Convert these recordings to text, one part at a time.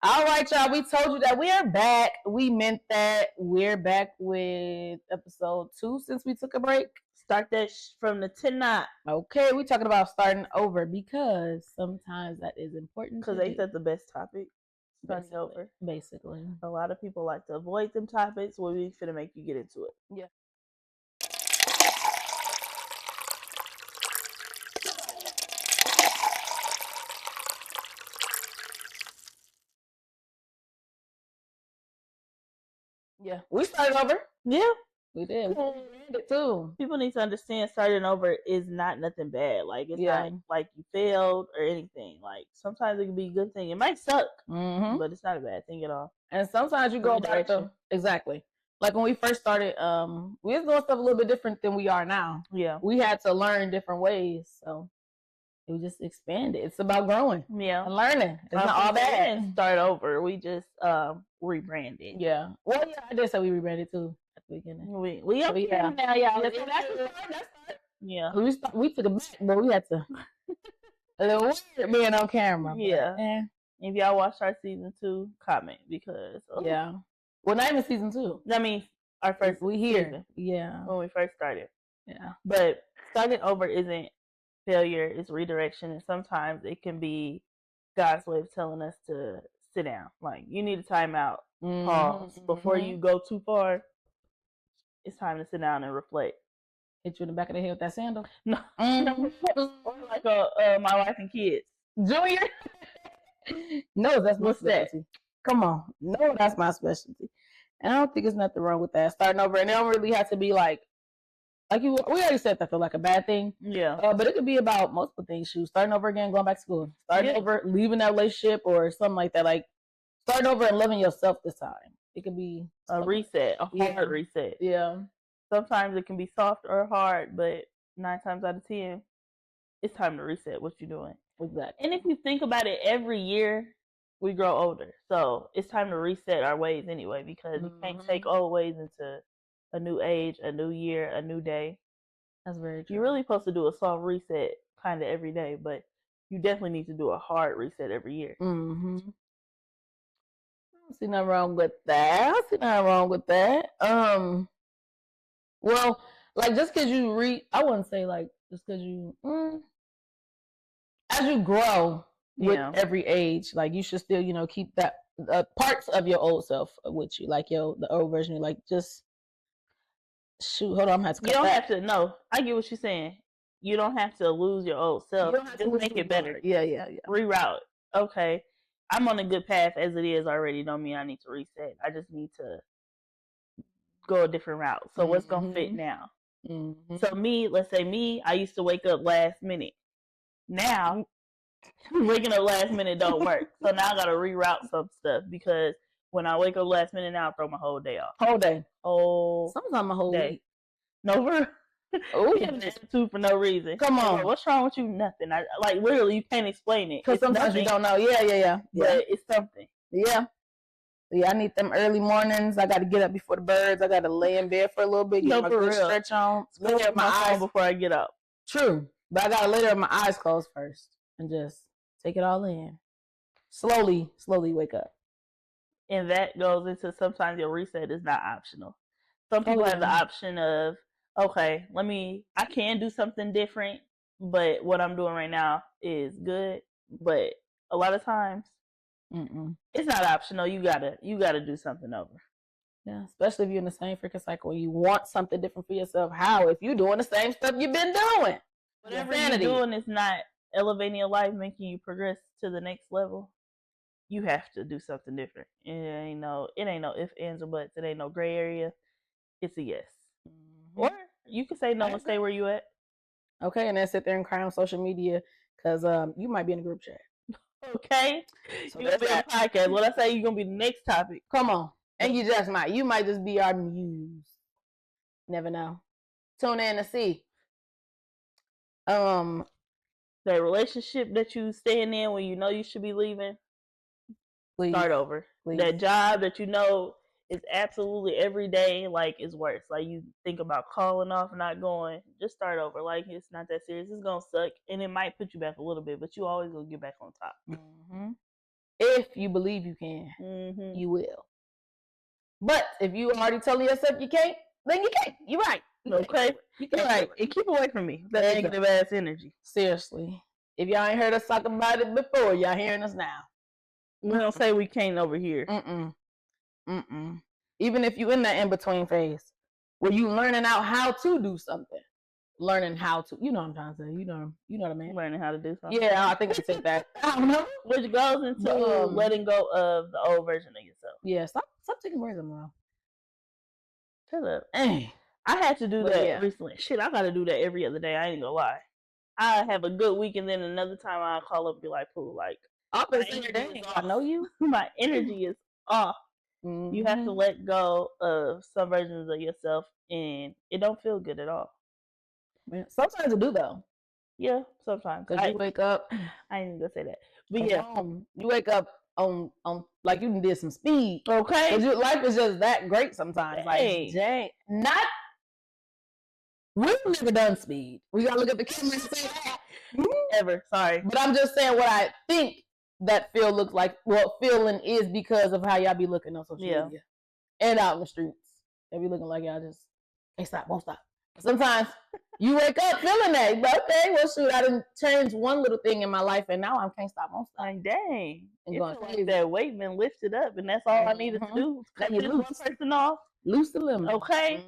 All right, y'all. We told you that we are back. We meant that. We're back with episode 2 since we took a break. Start that from the 10 knot. Okay, we're talking about starting over because sometimes that is important. Because ain't that the best topic? Starting over. Basically. A lot of people like to avoid them topics. Well, we finna make you get into it. Yeah. Yeah, we started over. Yeah, we did. We did too. People need to understand starting over is not nothing bad. Like it's not like you failed or anything. Like sometimes it can be a good thing. It might suck, but it's not a bad thing at all. And sometimes you go back to exactly like when we first started. We was doing stuff a little bit different than we are now. Yeah, we had to learn different ways, so we just expanded. It's about growing, and learning. It's not all bad. Start over. We just rebranded. Yeah. Well, yeah, I did say we rebranded too at the beginning. We up here now, y'all. Yeah. We took a back, but we had to. A little weird being on camera. Yeah. If y'all watched our season 2, comment because yeah. Well, not even season 2. I mean, our first we here. Season, yeah. When we first started. Yeah. But starting over isn't failure, it's redirection, and sometimes it can be God's way of telling us to sit down. Like you need a timeout, pause before you go too far. It's time to sit down and reflect. Hit you in the back of the head with that sandal? No. Or like my wife and kids. Junior? No, that's my specialty. Come on. No, that's my specialty. And I don't think there's nothing wrong with that. Starting over, and it don't really have to be like we already said that for like a bad thing. Yeah. But it could be about multiple things. Starting over again, going back to school. Starting over, leaving that relationship or something like that. Like starting over and loving yourself this time. It could be a reset, a hard reset. Yeah. Sometimes it can be soft or hard, but 9 times out of 10, it's time to reset what you're doing. Exactly. And if you think about it, every year we grow older. So it's time to reset our ways anyway, because you can't take old ways into a new age, a new year, a new day. That's very true. You're really supposed to do a soft reset kind of every day, but you definitely need to do a hard reset every year. I don't see nothing wrong with that. Well, like just because you I wouldn't say like just because you as you grow with every age, like you should still keep that parts of your old self with you, like the old version. Like just shoot, hold on, I'm have to. You don't have to. No, I get what you're saying. You don't have to lose your old self. You don't have to make it better. Yeah. Reroute. Okay, I'm on a good path as it is already. Don't mean I need to reset. I just need to go a different route. So what's gonna fit now? So let's say I used to wake up last minute. Now waking up last minute don't work. So now I gotta reroute some stuff because when I wake up last minute now I throw my whole day off. Sometimes my whole day. No, attitude for no reason. Come on. What's wrong with you? Nothing. I like literally you can't explain it. Because sometimes nothing. You don't know. Yeah. But it's something. Yeah, I need them early mornings. I got to get up before the birds. I got to lay in bed for a little bit, get my good stretch on. Lay up my eyes before I get up. True, but I got to lay there with my eyes closed first and just take it all in. Slowly wake up. And that goes into sometimes your reset is not optional. Some people have the option of, okay, I can do something different, but what I'm doing right now is good. But a lot of times, it's not optional. You gotta do something over. Yeah, especially if you're in the same freaking cycle. You want something different for yourself. How? If you're doing the same stuff you've been doing. Whatever you're doing is not elevating your life, making you progress to the next level. You have to do something different. It ain't no ifs, ands, or buts. It ain't no gray area. It's a yes. Or you can say no and stay where you at. Okay, and then sit there and cry on social media because you might be in a group chat. Okay, so you're gonna be on a podcast. What I say, you're gonna be the next topic. Come on, and you might just be our muse. Never know. Tune in to see. That relationship that you staying in when you know you should be leaving. Please. Start over. Please. That job that you know is absolutely every day, like, is worse. Like, you think about calling off, not going. Just start over. Like, it's not that serious. It's gonna suck, and it might put you back a little bit, but you always gonna get back on top. If you believe you can, you will. But if you already telling yourself you can't, then you can't. You're right. Okay. You're right. And keep away from me. That negative ass energy. Seriously. If y'all ain't heard us talk about it before, y'all hearing us now. We don't say we can't over here. Even if you in that in-between phase where you learning out how to do something. Learning how to, you know what I'm trying to say. You know what I mean. Learning how to do something. Yeah, I think I said that. I don't know. Which goes into letting go of the old version of yourself. Yeah, stop taking words in my mouth. Shut up. Hey. I had to do that recently. Shit, I gotta do that every other day. I ain't gonna lie. I have a good week and then another time I call up and be like, "Pooh, like, up and say your day. I know you. My energy is off." You have to let go of some versions of yourself, and it don't feel good at all. Man, sometimes it do though. Yeah, sometimes. Cause you wake up. I ain't even gonna say that, but yeah, you wake up on like you did some speed. Okay, cause your life is just that great sometimes. Like, dang, not. We've never done speed. We gotta look at the camera and say that. Ever. Sorry, but I'm just saying what I think that feel looks like. What feeling is because of how y'all be looking on social media and out in the streets. They be looking like y'all just can't stop, won't stop. Sometimes you wake up feeling that. But okay, well, shoot, I didn't change one little thing in my life, and now I can't stop, won't stop. Like, dang, and going like that weight been lifted up, and that's all I needed to do. Cut this one person off, loose the limit. Okay.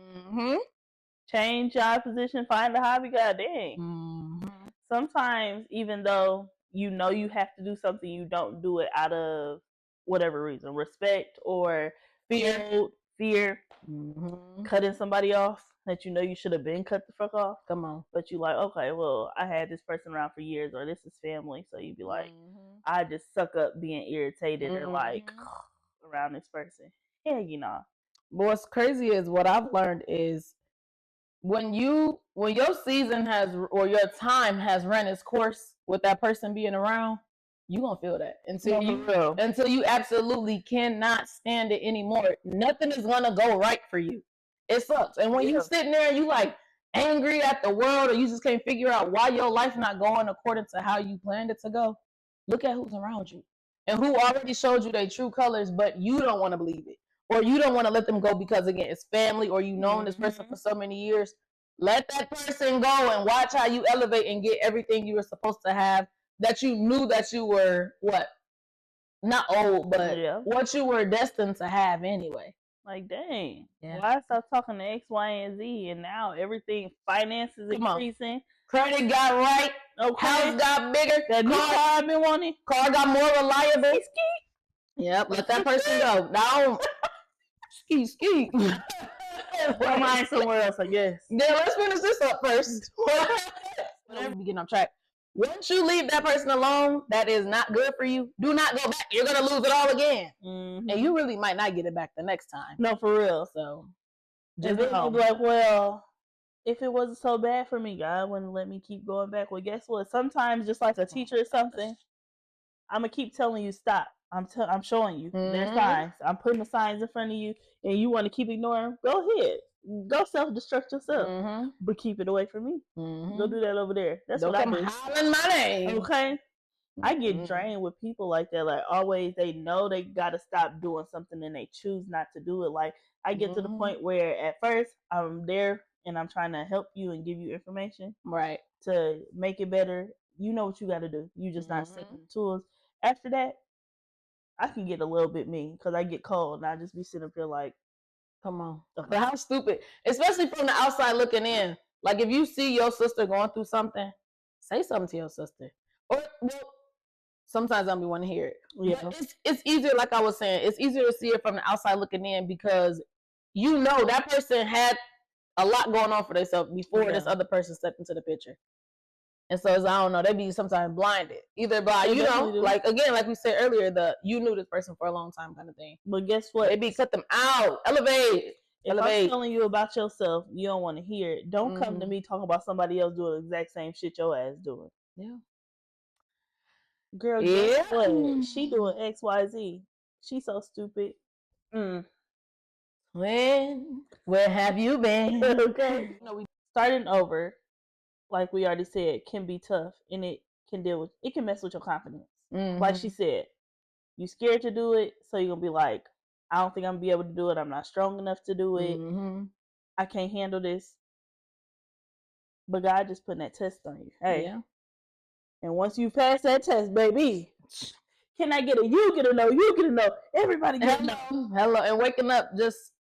Change your position, find a hobby. God dang. Sometimes, even though you know you have to do something, you don't do it out of whatever reason, respect or fear. Cutting somebody off that you know you should have been cut the fuck off. Come on. But you like, okay, well, I had this person around for years, or this is family, so you'd be like, I just suck up being irritated or like around this person. Yeah, you know. But what's crazy is what I've learned is when your season has or your time has run its course with that person being around, you gonna feel that until you absolutely cannot stand it anymore. Nothing is gonna go right for you. It sucks. And when you sitting there and you like angry at the world, or you just can't figure out why your life not going according to how you planned it to go, look at who's around you and who already showed you their true colors, but you don't want to believe it. Or you don't want to let them go because, again, it's family, or you've known this person for so many years. Let that person go and watch how you elevate and get everything you were supposed to have, that you knew that you were, not old, but what you were destined to have anyway. Like, dang. Yeah. Why stop talking to X, Y, and Z, and now everything, finances increasing. Credit got right. Okay. House got bigger. That new car I've been wanting. Car got more reliable. Yep, let that person go. Now, ski. Put mine somewhere else, I guess. Yeah, let's finish this up first. Whatever, we getting off track. Once you leave that person alone, that is not good for you. Do not go back. You're gonna lose it all again, and you really might not get it back the next time. No, for real. So, just be like, well, if it wasn't so bad for me, God wouldn't let me keep going back. Well, guess what? Sometimes, just like a teacher or something, I'm gonna keep telling you stop. I'm showing you. There's signs. I'm putting the signs in front of you, and you want to keep ignoring. Go ahead. Go self-destruct yourself, but keep it away from me. Go do that over there. That's what I do. Hollering my name. Okay. I get drained with people like that. Like, always, they know they gotta stop doing something and they choose not to do it. Like, I get to the point where at first I'm there and I'm trying to help you and give you information, right, to make it better. You know what you got to do. You just not setting the tools. After that, I can get a little bit mean because I get cold and I just be sitting up here like, come on. Okay. But how stupid, especially from the outside looking in. Like, if you see your sister going through something, say something to your sister. Or, well, sometimes I don't want to hear it. Yeah. But it's easier, like I was saying, it's easier to see it from the outside looking in because you know that person had a lot going on for themselves before this other person stepped into the picture. And so, I don't know, they be sometimes blinded. Either by, like, again, like we said earlier, you knew this person for a long time kind of thing. But guess what? They be cut them out. Elevate. If I'm telling you about yourself, you don't want to hear it. Don't come to me talking about somebody else doing the exact same shit your ass doing. Yeah. Girl, guess what? She doing X, Y, Z. She so stupid. Where have you been? Okay. Starting over, like we already said, can be tough, and it can mess with your confidence. Like she said, You scared to do it, so you're gonna be like, I don't think I'm gonna be able to do it. I'm not strong enough to do it. I can't handle this. But God just putting that test on you. Hey. Yeah. And once you pass that test, baby, can I get a you get a no, you get a no, everybody get a no. Hello. And waking up just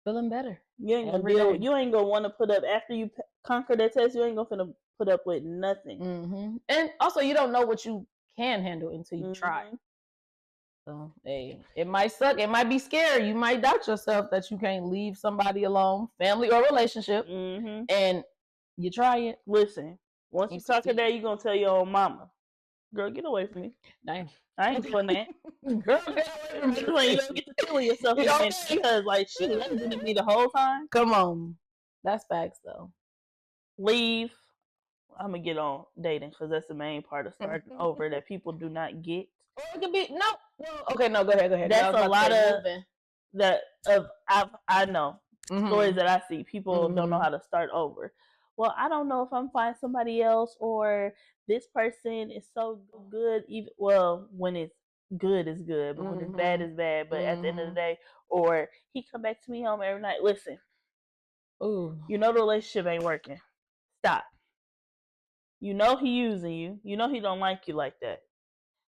feeling better. You ain't gonna deal. You ain't gonna want to put up after you conquer that test. You ain't gonna put up with nothing. And also, you don't know what you can handle until you try. So, hey, it might suck. It might be scary. You might doubt yourself that you can't leave somebody alone, family or relationship, and you try it. Listen, once you conquer that, you're gonna tell your own mama, "Girl, get away from me." Dang. I ain't doing that. Girl, get away from me. You don't get to feel yourself because, like, shit, that's been me the whole time. Come on, that's facts though. Leave. I'm gonna get on dating because that's the main part of starting over that people do not get. Or it could be no. Well, okay, no, go ahead. That's a lot of I know stories that I see. People don't know how to start over. Well, I don't know if I'm finding somebody else or this person is so good. Even when it's good is good, but when it's bad is bad. But at the end of the day, or he come back to me home every night. Listen, you know the relationship ain't working. Stop. You know he using you. You know he don't like you like that.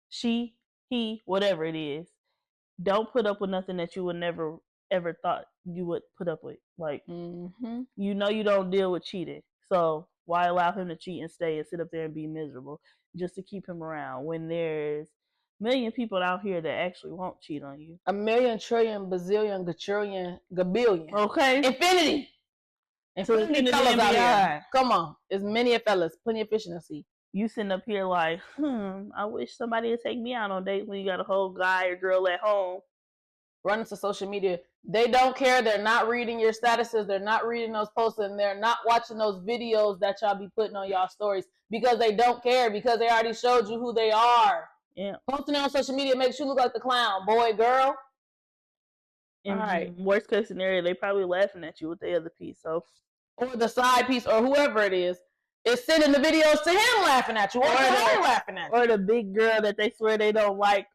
She, he, whatever it is, don't put up with nothing that you would never ever thought you would put up with. Like, you know you don't deal with cheating. So why allow him to cheat and stay and sit up there and be miserable just to keep him around when there's a million people out here that actually won't cheat on you? A million, trillion, bazillion, gajillion, gabillion. Okay. Infinity. Infinity fellas out here. Come on. There's many fellas. Plenty of fish in the sea. You sitting up here like, I wish somebody would take me out on dates when you got a whole guy or girl at home. Running to social media. They don't care. They're not reading your statuses. They're not reading those posts. And they're not watching those videos that y'all be putting on y'all stories because they don't care, because they already showed you who they are. Yeah. Posting it on social media makes you look like the clown. Boy, girl. All right. Worst case scenario, they probably laughing at you with the other piece. So, or the side piece or whoever it is sending the videos to him laughing at you or her laughing at you. Or the big girl that they swear they don't like.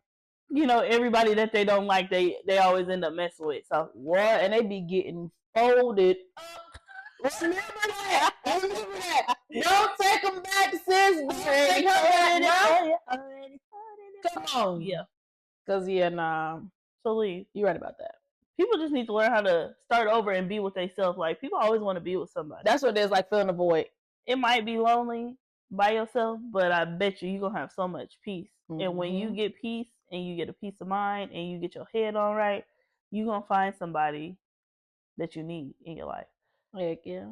You know, everybody that they don't like, they always end up messing with. So what? And they be getting folded up. Remember that. Don't take them back, sis. Don't take her back now. Come on. Yeah. Because, nah. So, Lee, you're right about that. People just need to learn how to start over and be with themselves. Like, people always want to be with somebody. That's what it is, like filling a void. It might be lonely by yourself, but I bet you're going to have so much peace. And when you get peace and you get a peace of mind and you get your head on right, you're going to find somebody that you need in your life. Heck yeah.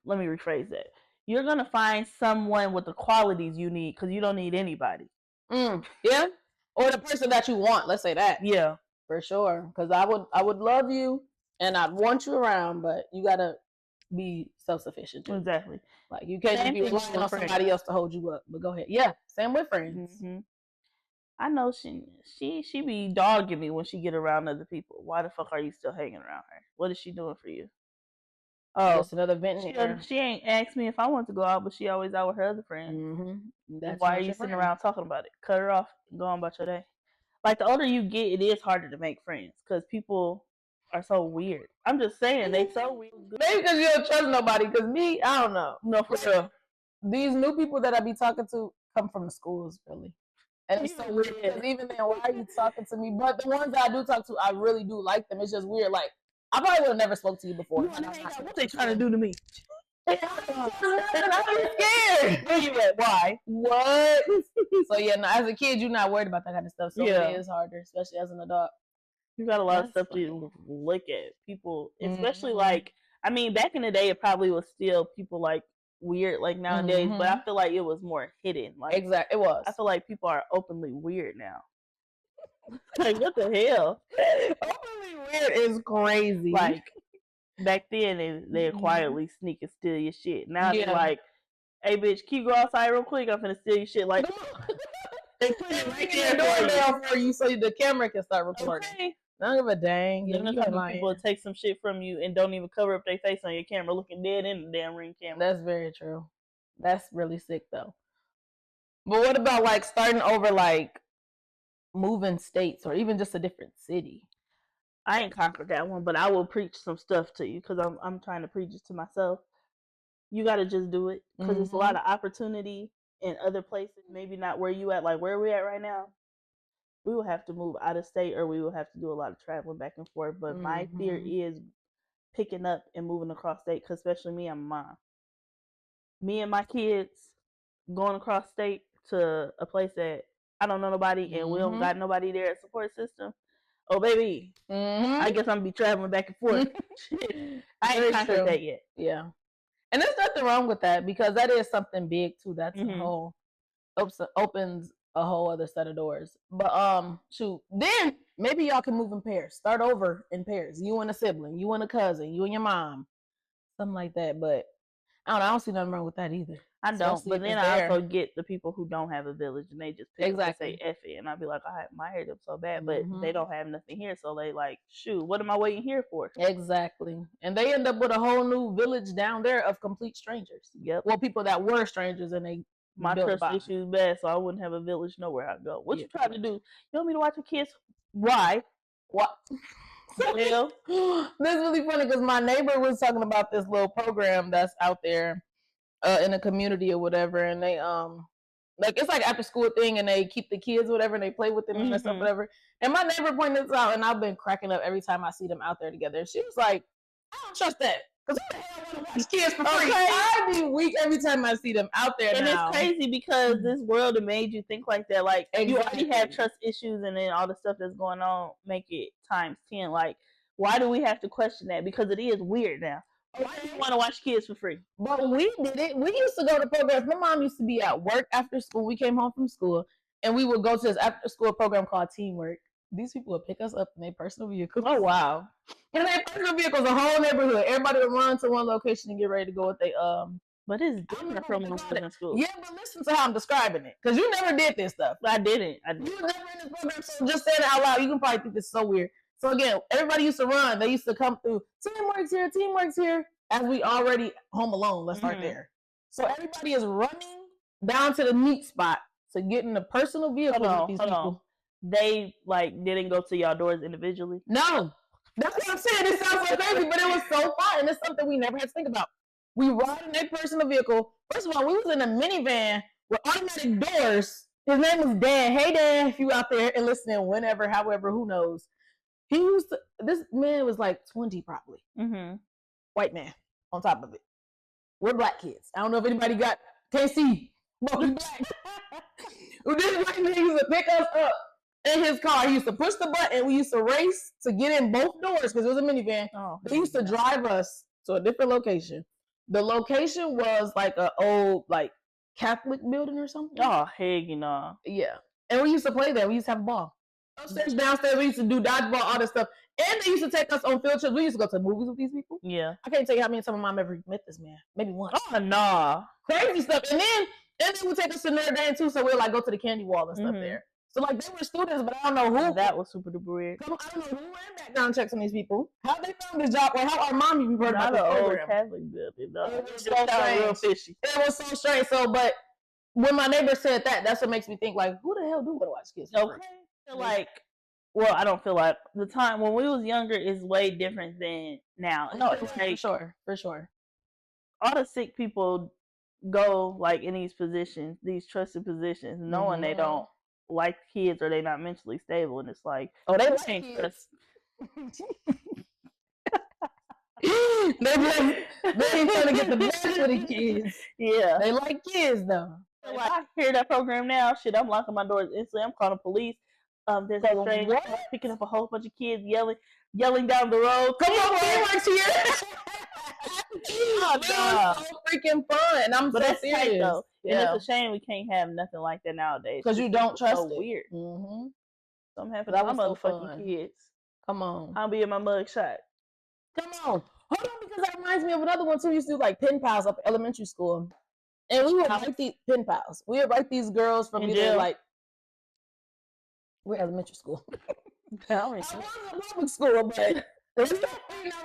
Let me rephrase that. You're going to find someone with the qualities you need because you don't need anybody. Yeah. Or the person that you want. Let's say that. Yeah. For sure. Because I would love you and I'd want you around, but you got to be self-sufficient too. Exactly. Like you can't be relying on somebody else to hold you up. But go ahead. Yeah. Same with friends. I know she be dogging me when she get around other people. Why the fuck are you still hanging around her? What is she doing for you? Oh, that's another vent. She ain't asked me if I want to go out, but she always out with her other friends. Why are you sitting around talking about it? Cut her off and go on about your day. Like the older you get, it is harder to make friends because people are so weird. I'm just saying, they so weird. Maybe because you don't trust nobody. Because me, I don't know. No, for sure. These new people that I be talking to come from the schools, really. And it's so weird because even then, why are you talking to me? But the ones that I do talk to, I really do like them. It's just weird. Like, I probably would have never spoke to you before. What they trying to do to me? I'm scared. Where you at? Why? What? So yeah, no, as a kid, you're not worried about that kind of stuff. So it is harder, especially as an adult. You got a lot of stuff to look at. People, especially like, I mean, back in the day, it probably was still people like weird like nowadays, but I feel like it was more hidden. Like, exactly, it was. I feel like people are openly weird now. Like, what the hell? Openly weird is crazy. Like, back then, they'd quietly sneak and steal your shit. Now they're like, hey, bitch, can you go outside real quick? I'm finna steal your shit. Like, they put it right there doorbell for you so the camera can start recording. Okay. I don't give a dang. You're not gonna people take some shit from you and don't even cover up their face on your camera, looking dead in the damn Ring camera. That's very true. That's really sick though. But what about like starting over, like moving states or even just a different city. I ain't conquered that one, but I will preach some stuff to you because I'm trying to preach it to myself. You got to just do it because it's a lot of opportunity in other places. Maybe not where you at, like where we at right now. We will have to move out of state or we will have to do a lot of traveling back and forth. But my fear is picking up and moving across state, because especially me, I'm a mom. Me and my kids going across state to a place that I don't know nobody and we don't got nobody there at support system. Oh, baby, I guess I'm going to be traveling back and forth. I ain't conquered that yet. Yeah. And there's nothing wrong with that because that is something big too. That's a whole, opens a whole other set of doors. But shoot, then maybe y'all can move in pairs. Start over in pairs. You and a sibling, you and a cousin, you and your mom, something like that. But I don't see nothing wrong with that either. I don't. But then I also get the people who don't have a village and they just pick up and say F it, and I'd be like, I admire them so bad, but they don't have nothing here, so they like, shoot, what am I waiting here for? Exactly. And they end up with a whole new village down there of complete strangers. Yep. Well, people that were strangers and they my trust issues bad, so I wouldn't have a village nowhere I'd go. What you trying to do? You want me to watch your kids? Why? What? Well, this is really funny because my neighbor was talking about this little program that's out there in a community or whatever, and they like it's like after school thing, and they keep the kids whatever, and they play with them and stuff whatever. And my neighbor pointed this out, and I've been cracking up every time I see them out there together. She was like, "I don't trust that because who the hell want to watch kids for free?" I'd be weak every time I see them out there. And now. It's crazy because this world has made you think like that. Like you already have trust issues, and then all the stuff that's going on make it times 10. Like, why do we have to question that? Because it is weird now. Why do you want to watch kids for free? But we did it. We used to go to programs. My mom used to be at work after school. We came home from school, and we would go to this after-school program called Teamwork. These people would pick us up in their personal vehicles. Oh, wow. In their personal vehicles, the whole neighborhood. Everybody would run to one location and get ready to go with their But it's different from when we was in school. Yeah, but listen to how I'm describing it, because you never did this stuff. I didn't. You were never in this program, so just saying it out loud, you can probably think this is so weird. So again, everybody used to run. They used to come through. Teamwork's here. As we already home alone, let's start there. So everybody is running down to the meet spot to get in a personal vehicle with these people. They like didn't go to y'all doors individually? No. That's what I'm saying. It sounds so crazy, but it was so fun. And it's something we never had to think about. We ride in a personal vehicle. First of all, we was in a minivan with automatic doors. His name was Dan. Hey Dan, if you out there and listening, whenever, however, who knows. This man was like 20 probably. White man on top of it. We're black kids. I don't know if anybody can't see, but we're black. This white man used to pick us up in his car. He used to push the button. We used to race to get in both doors because it was a minivan. He used to drive us to a different location. The location was like an old like Catholic building or something. Oh, heck, you know. Yeah. And we used to play there. We used to have a ball. Upstairs, downstairs, we used to do dodgeball, all this stuff. And they used to take us on field trips. We used to go to movies with these people. Yeah. I can't tell you how many times my mom ever met this man. Maybe once. Oh, nah. Crazy stuff. And then they would take us to Notre Dame too, so we'd like go to the candy wall and stuff there. So like they were students, but I don't know who. That was super duper weird. I don't know who ran background checks on these people. How they found this job, or how our mom even heard about this program. Catholic building. It was so real fishy. It was so strange. So, but when my neighbor said that, that's what makes me think like, who the hell do want to watch kids? Okay. So like. Well, I don't feel like the time when we was younger is way different than now. No, like, for sure. All the sick people go like in these positions, these trusted positions, knowing they don't like kids or they not mentally stable, and it's like, oh, they like kids. they ain't trying to get the best for the kids. Yeah, they like kids though. So, like, I hear that program now. Shit, I'm locking my doors instantly. I'm calling police. There's a stranger picking up a whole bunch of kids yelling down the road. Come on, Teamwork's here. Oh, that was so freaking fun, and I'm so serious. Tight, though. Yeah. And it's a shame we can't have nothing like that nowadays. Because you don't trust it. Weird. Something happened to my motherfucking so kids. Come on. I'll be in my mug shot. Come on. Hold on, because that reminds me of another one too. We used to do like pen pals up at elementary school. And we would write these pen pals. We would write these girls from either like we're elementary school. I was in public school, but we're not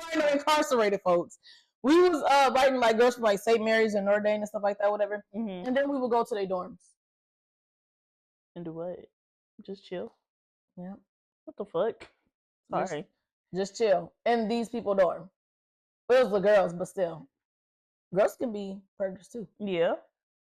writing no incarcerated folks. We was writing like girls from like St. Mary's and Notre Dame and stuff like that, whatever. And then we would go to their dorms. And do what? Just chill? Yep. What the fuck? Sorry. Just chill. In these people dorm. It was the girls, but still. Girls can be predators too. Yeah.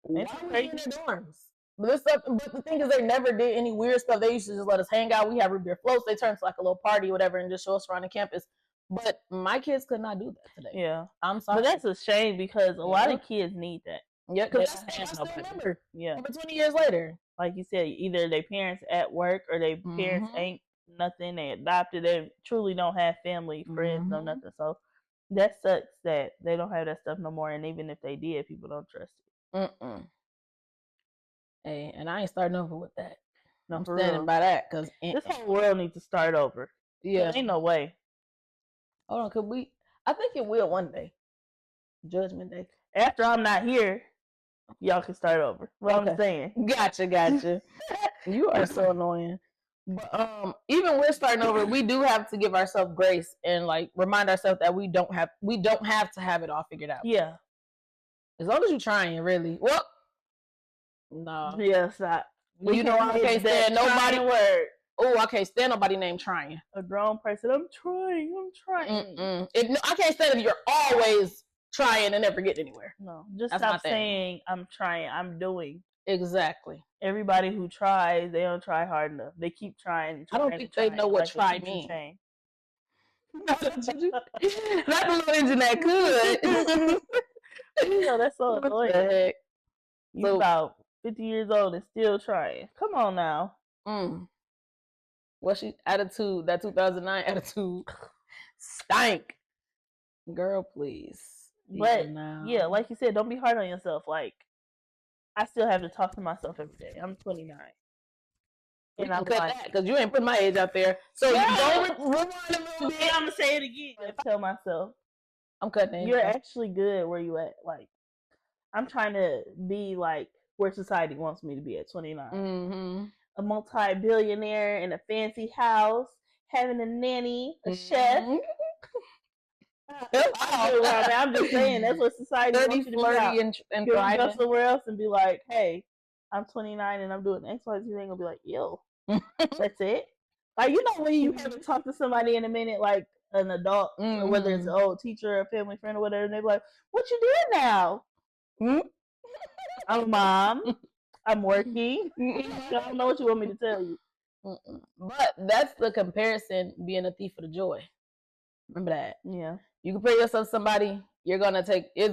Why were we in their dorms? But the thing is, they never did any weird stuff. They used to just let us hang out. We have root beer floats. They turned to like a little party or whatever and just show us around the campus. But my kids could not do that today. Yeah. I'm sorry. But that's a shame because a lot of kids need that. Yeah, because I still remember. Yeah. Over 20 years later. Like you said, either their parents at work or their parents ain't nothing. They adopted. They truly don't have family, friends, no nothing. So that sucks that they don't have that stuff no more. And even if they did, people don't trust it. Hey, and I ain't starting over with that. No, I'm standing by that because this whole world needs to start over. Yeah, there ain't no way. Hold on, could we? I think it will one day. Judgment Day. After I'm not here, y'all can start over. What I'm saying. Gotcha. You are so annoying. But even we're starting over, we do have to give ourselves grace and like remind ourselves that we don't have to have it all figured out. Yeah. As long as you're trying, really. Well, no. Yeah, stop. Well, you know I can't stand nobody word. Oh, I can't stand nobody named trying. A grown person. I'm trying. I can't stand if you're always trying and never getting anywhere. No, just stop saying I'm trying. I'm doing. Exactly. Everybody who tries, they don't try hard enough. They keep trying. I don't think they know what try means. Not the little engine that could. No, that's so annoying. You about 50 years old and still trying. Come on now. What attitude, that 2009 attitude stank. Girl, please. But yeah, like you said, don't be hard on yourself. Like, I still have to talk to myself every day. I'm 29. And I'm cut that because you ain't put my age out there. So don't rewind a little bit. I'm gonna say it again. I tell myself, I'm cutting. You're actually good where you at. Like, I'm trying to be like where society wants me to be at 29. A multi-billionaire in a fancy house, having a nanny, a chef. I'm just saying that's what society wants you to be. And go somewhere else and be like, hey, I'm 29 and I'm doing X, Y, Z. They're gonna be like, yo, that's it. Like, you know, when you haven't talked to somebody in a minute, like an adult, or whether it's an old teacher or a family friend or whatever, and they're like, what you doing now? I'm a mom. I'm working. I don't know what you want me to tell you. But that's the comparison being a thief of the joy. Remember that. Yeah. You compare yourself to somebody, it's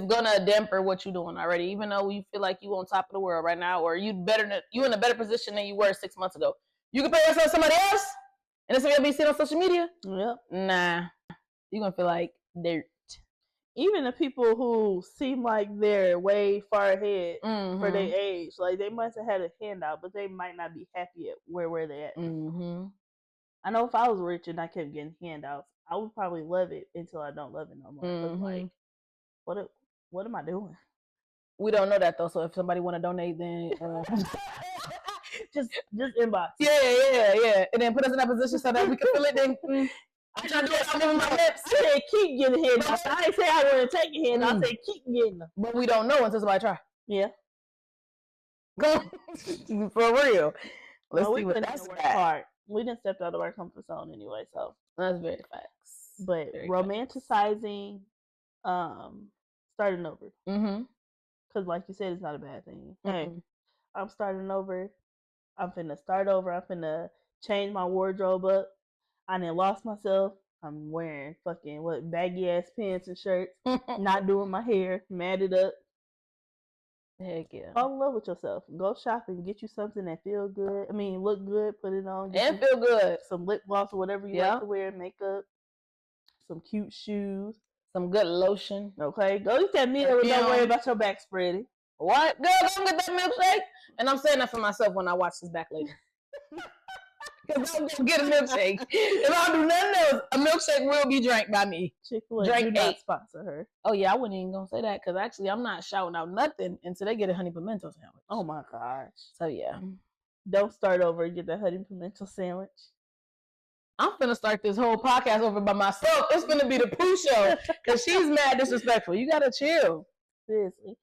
gonna damper what you're doing already. Even though you feel like you on top of the world right now, or you in a better position than you were 6 months ago. You compare yourself to somebody else, and it's gonna be seen on social media. Yep. Nah. You're gonna feel like dirt. Even the people who seem like they're way far ahead for their age, like they must have had a handout, but they might not be happy at where they're at. I know if I was rich and I kept getting handouts, I would probably love it until I don't love it no more. Like, what am I doing? We don't know that though. So if somebody want to donate, then just inbox. Yeah. And then put us in that position so that we can feel it. Then I try to do it. I'm moving my lips. I said keep getting handouts. I didn't say I want to take a handout. I said keep getting them. But we don't know until somebody try. Yeah. For real. Let's see what that's hard. We didn't step out of our comfort zone anyway, so that's very facts. But very romanticizing, starting over. Because like you said, it's not a bad thing. Hey, I'm starting over. I'm finna start over. I'm finna change my wardrobe up. I done lost myself. I'm wearing fucking baggy ass pants and shirts. Not doing my hair. Matted up. Heck yeah. Fall in love with yourself. Go shopping. Get you something that feel good. I mean, look good. Put it on. And feel good. Some lip gloss or whatever you like to wear. Makeup. Some cute shoes. Some good lotion. Okay. Go eat that meal. Don't worry about your back spreading. What? Girl, don't get that milkshake. And I'm saying that for myself when I watch this back later. Because I'm going to get a milkshake. If I don't do nothing else, a milkshake will be drank by me. Chick-fil-A do not sponsor her. Oh, yeah, I wasn't even going to say that because actually I'm not shouting out nothing until they get a honey pimento sandwich. Oh, my gosh. So, yeah. Don't start over and get that honey pimento sandwich. I'm finna start this whole podcast over by myself. It's finna be the Pooh show because she's mad disrespectful. You got to chill. Seriously.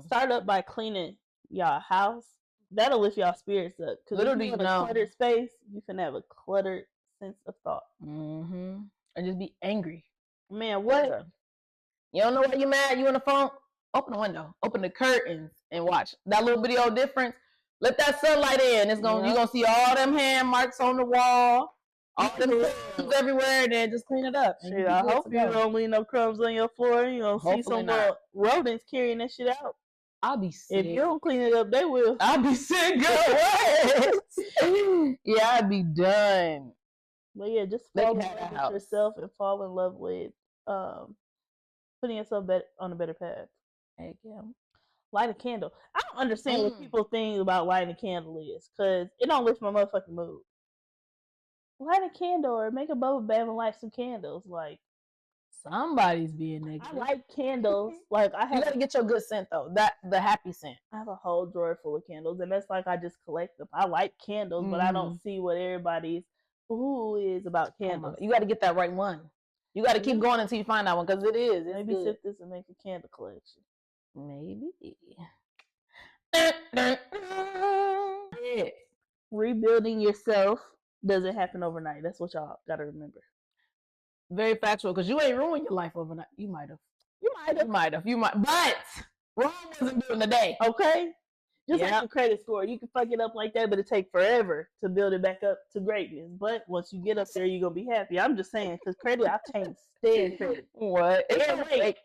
Start up by cleaning y'all house, that'll lift y'all spirits up. Because if Literally, you in a cluttered space, you can have a cluttered sense of thought. Mm-hmm. Or just be angry. Man, what? You don't know why you mad? You on the phone? Open the window. Open the curtains and watch that little video difference. Let that sunlight in. It's gonna you're gonna see all them hand marks on the wall, all them crumbs everywhere, and then just clean it up. Shit, I hope you don't leave no crumbs on your floor. You don't see some rodents carrying that shit out. I'll be sick. If you don't clean it up, they will. I'll be sick. Yeah, I'd be done. But yeah, just fall in love with yourself and fall in love with putting yourself on a better path. Heck yeah. Light a candle. I don't understand what people think about lighting a candle is, because it don't lift my motherfucking mood. Light a candle or make a bubble bath and light some candles. Like, somebody's being negative. I like candles. Like, you gotta get your good scent though. The happy scent. I have a whole drawer full of candles, and that's like I just collect them. I like candles, but I don't see what everybody's who is about candles. You got to get that right one. You got to keep going until you find that one, because it is. Maybe sip this and make a candle collection. Maybe. Rebuilding yourself doesn't happen overnight. That's what y'all got to remember. Very factual, because you ain't ruined your life overnight. You might have. But Rome wasn't doing the day. Okay? Just like your credit score. You can fuck it up like that, but it takes forever to build it back up to greatness. But once you get up there, you're going to be happy. I'm just saying, because credit, I can't stand credit. What? It's fake.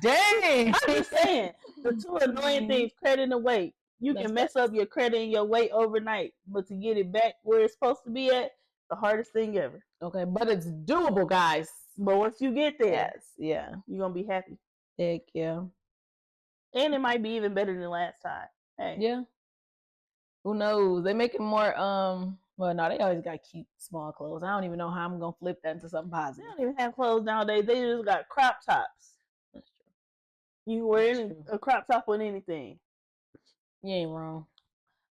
Dang! I'm just saying, the two annoying things, credit and weight. You can mess up your credit and your weight overnight, but to get it back where it's supposed to be at, the hardest thing ever. Okay, but it's doable, guys. But once you get there, you're going to be happy. Heck yeah. And it might be even better than last time. Hey. Yeah. Who knows? They make it more well, no, they always got cute small clothes. I don't even know how I'm gonna flip that into something positive. They don't even have clothes nowadays. They just got crop tops. That's true. You wear a crop top with anything. You ain't wrong.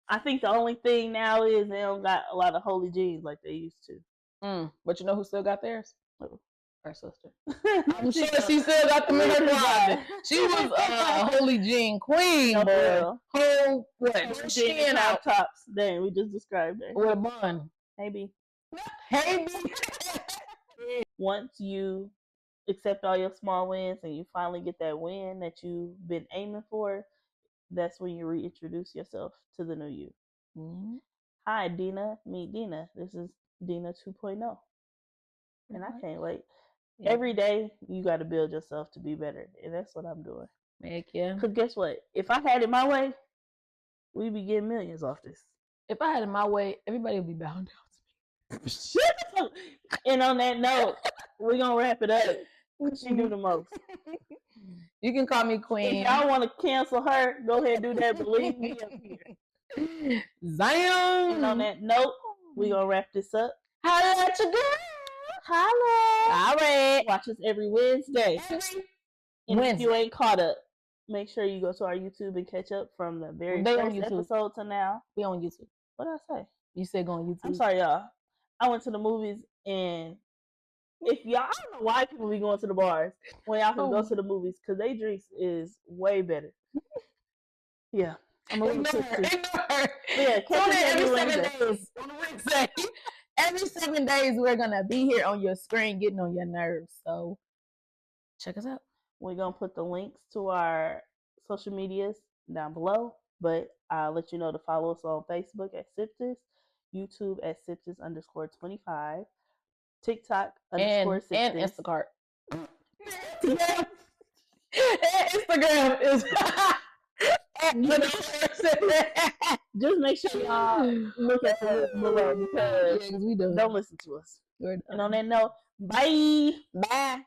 I think the only thing now is they don't got a lot of holy jeans like they used to. But you know who still got theirs? Her sister. I'm sure she still got them in her closet. She was a holy jean queen, boy. Whole skin out tops. Dang, we just described her. With a bun. Maybe. Maybe. Once you accept all your small wins and you finally get that win that you've been aiming for, that's when you reintroduce yourself to the new you. Mm-hmm. Hi, Dina. Meet Dina. This is Dina 2.0. And I can't wait. Yeah. Every day, you got to build yourself to be better. And that's what I'm doing. Heck yeah. Because guess what? If I had it my way, we'd be getting millions off this. If I had it my way, everybody would be bound down to me. And on that note, we're going to wrap it up. What she do the most? You can call me Queen. If y'all want to cancel her, go ahead and do that. Believe me up here. Zion. And on that note, we're going to wrap this up. Holla at your girl. Holla. All right. Watch us every Wednesday. And if you ain't caught up, make sure you go to our YouTube and catch up from the very first episode to now. We on YouTube. What did I say? You said go on YouTube. I'm sorry, y'all. I went to the movies, and if y'all, I don't know why people be going to the bars when y'all can go to the movies, because they drinks is way better. Yeah. I'm a little tipsy. Yeah, catch us every Wednesday. Every 7 days, we're going to be here on your screen getting on your nerves. So, check us out. We're going to put the links to our social medias down below. But I'll let you know to follow us on Facebook at Siptis, YouTube at Siptis_25, TikTok _Siptis. And Instacart. Instagram is... Just make sure y'all look at the list below, because we don't listen to us. And on that note, bye. Bye.